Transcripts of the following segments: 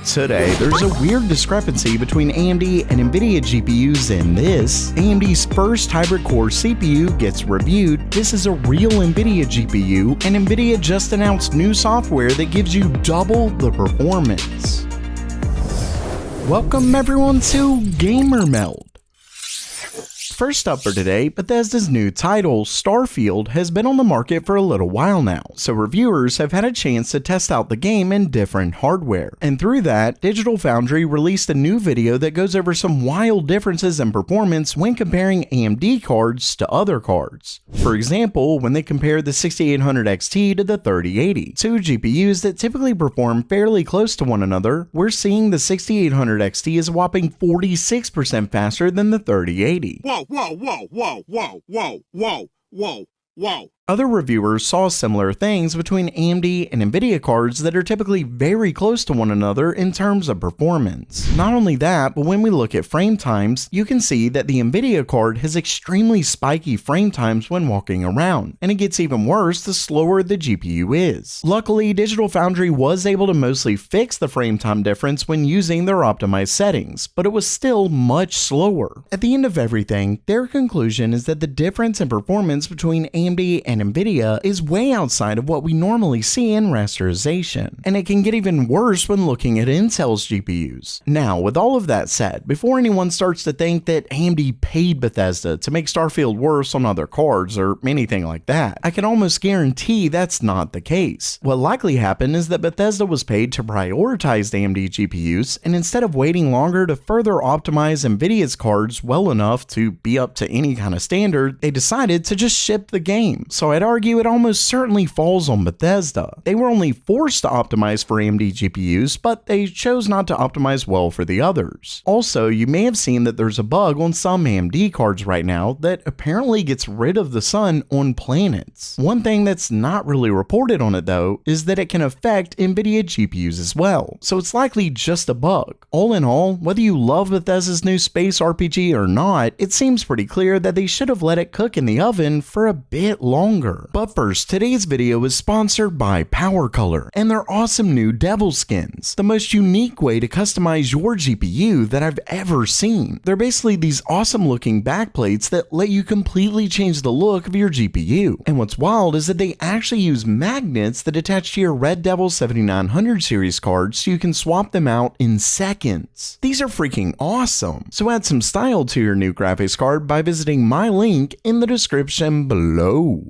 Today, there's a weird discrepancy between AMD and Nvidia GPUs in this. AMD's first hybrid core CPU gets reviewed. This is a real Nvidia GPU, and Nvidia just announced new software that gives you double the performance. Welcome everyone to Gamer Meld. First up for today, Bethesda's new title, Starfield, has been on the market for a little while now, so reviewers have had a chance to test out the game in different hardware. And through that, Digital Foundry released a new video that goes over some wild differences in performance when comparing AMD cards to other cards. For example, when they compared the 6800 XT to the 3080, two GPUs that typically perform fairly close to one another, we're seeing the 6800 XT is a whopping 46% faster than the 3080. Whoa. Other reviewers saw similar things between AMD and Nvidia cards that are typically very close to one another in terms of performance. Not only that, but when we look at frame times, you can see that the Nvidia card has extremely spiky frame times when walking around, and it gets even worse the slower the GPU is. Luckily, Digital Foundry was able to mostly fix the frame time difference when using their optimized settings, but it was still much slower. At the end of everything, their conclusion is that the difference in performance between AMD and Nvidia is way outside of what we normally see in rasterization, and it can get even worse when looking at Intel's GPUs. Now, with all of that said, before anyone starts to think that AMD paid Bethesda to make Starfield worse on other cards or anything like that, I can almost guarantee that's not the case. What likely happened is that Bethesda was paid to prioritize AMD GPUs, and instead of waiting longer to further optimize Nvidia's cards well enough to be up to any kind of standard, they decided to just ship the game. So I'd argue it almost certainly falls on Bethesda. They were only forced to optimize for AMD GPUs, but they chose not to optimize well for the others. Also, you may have seen that there's a bug on some AMD cards right now that apparently gets rid of the sun on planets. One thing that's not really reported on it though is that it can affect Nvidia GPUs as well, so it's likely just a bug. All in all, whether you love Bethesda's new space RPG or not, it seems pretty clear that they should have let it cook in the oven for a bit longer. But first, today's video is sponsored by Power Color and their awesome new Devil skins, the most unique way to customize your GPU that I've ever seen. They're basically these awesome looking backplates that let you completely change the look of your GPU. And what's wild is that they actually use magnets that attach to your Red Devil 7900 series cards so you can swap them out in seconds. These are freaking awesome. So add some style to your new graphics card by visiting my link in the description below.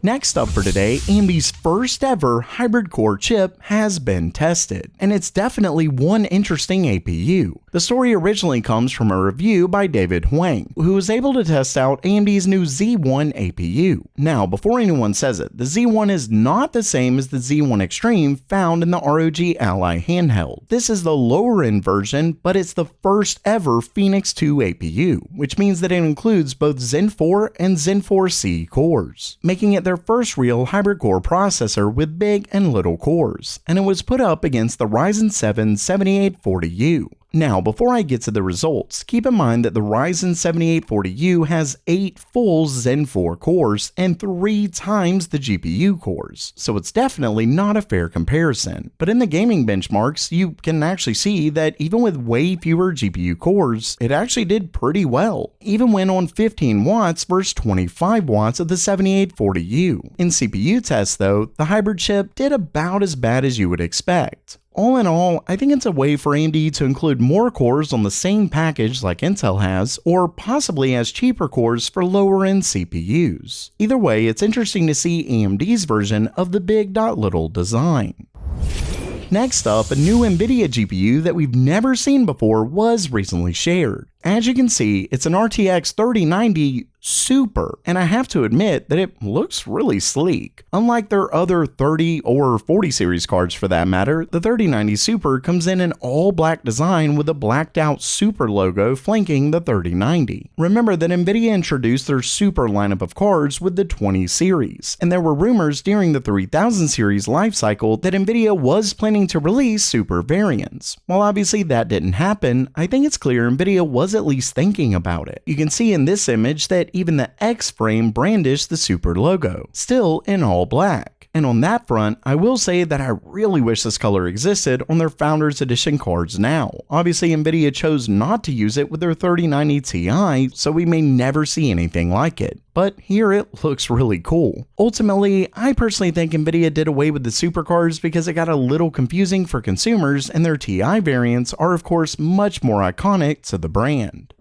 Next up for today, AMD's first ever hybrid core chip has been tested, and it's definitely one interesting APU. The story originally comes from a review by David Huang, who was able to test out AMD's new Z1 APU. Now, before anyone says it, the Z1 is not the same as the Z1 Extreme found in the ROG Ally handheld. This is the lower end version, but it's the first ever Phoenix 2 APU, which means that it includes both Zen 4 and Zen 4C cores, making it their first real hybrid core processor with big and little cores, and it was put up against the Ryzen 7 7840U. Now, before I get to the results, keep in mind that the Ryzen 7840U has 8 full Zen 4 cores and 3 times the GPU cores, so it's definitely not a fair comparison. But in the gaming benchmarks, you can actually see that even with way fewer GPU cores, it actually did pretty well, even when on 15 watts versus 25 watts of the 7840U. In CPU tests though, the hybrid chip did about as bad as you would expect. All in all, I think it's a way for AMD to include more cores on the same package like Intel has, or possibly has cheaper cores for lower end CPUs. Either way, it's interesting to see AMD's version of the big dot little design. Next up, a new Nvidia GPU that we've never seen before was recently shared. As you can see, it's an RTX 3090 Super, and I have to admit that it looks really sleek. Unlike their other 30 or 40 series cards for that matter, the 3090 Super comes in an all black design with a blacked out Super logo flanking the 3090. Remember that Nvidia introduced their Super lineup of cards with the 20 series, and there were rumors during the 3000 series lifecycle that Nvidia was planning to release Super variants. While obviously that didn't happen, I think it's clear Nvidia was at least thinking about it. You can see in this image that even the X frame brandished the Super logo, still in all black. And on that front, I will say that I really wish this color existed on their Founders Edition cards now. Obviously, Nvidia chose not to use it with their 3090 Ti, so we may never see anything like it. But here it looks really cool. Ultimately, I personally think Nvidia did away with the supercards because it got a little confusing for consumers, and their Ti variants are of course much more iconic to the brand.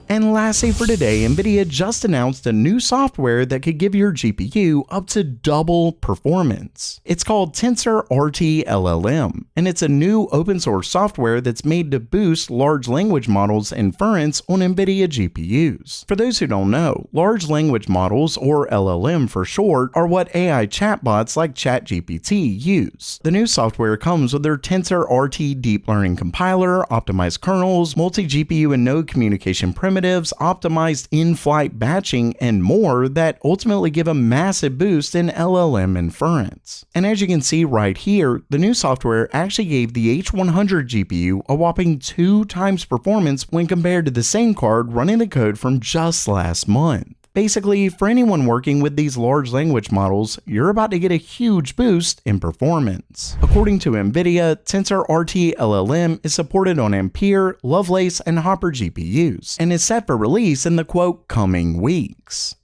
And lastly for today, Nvidia just announced a new software that could give your GPU up to double performance. It's called TensorRT LLM, and it's a new open source software that's made to boost large language models inference on Nvidia GPUs. For those who don't know, large language models, or LLM for short, are what AI chatbots like ChatGPT use. The new software comes with their TensorRT deep learning compiler, optimized kernels, multi-GPU and node communication primitives, optimized in-flight batching, and more that ultimately give a massive boost in LLM inference. And as you can see right here, the new software actually gave the H100 GPU a whopping 2 times performance when compared to the same card running the code from just last month. Basically, for anyone working with these large language models, you're about to get a huge boost in performance. According to Nvidia, TensorRT LLM is supported on Ampere, Lovelace, and Hopper GPUs, and is set for release in the quote, coming weeks.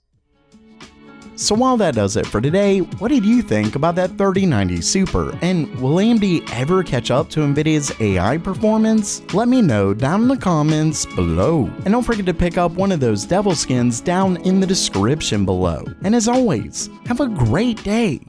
So while that does it for today, what did you think about that 3090 Super? And will AMD ever catch up to Nvidia's AI performance? Let me know down in the comments below. And don't forget to pick up one of those devil skins down in the description below. And as always, have a great day.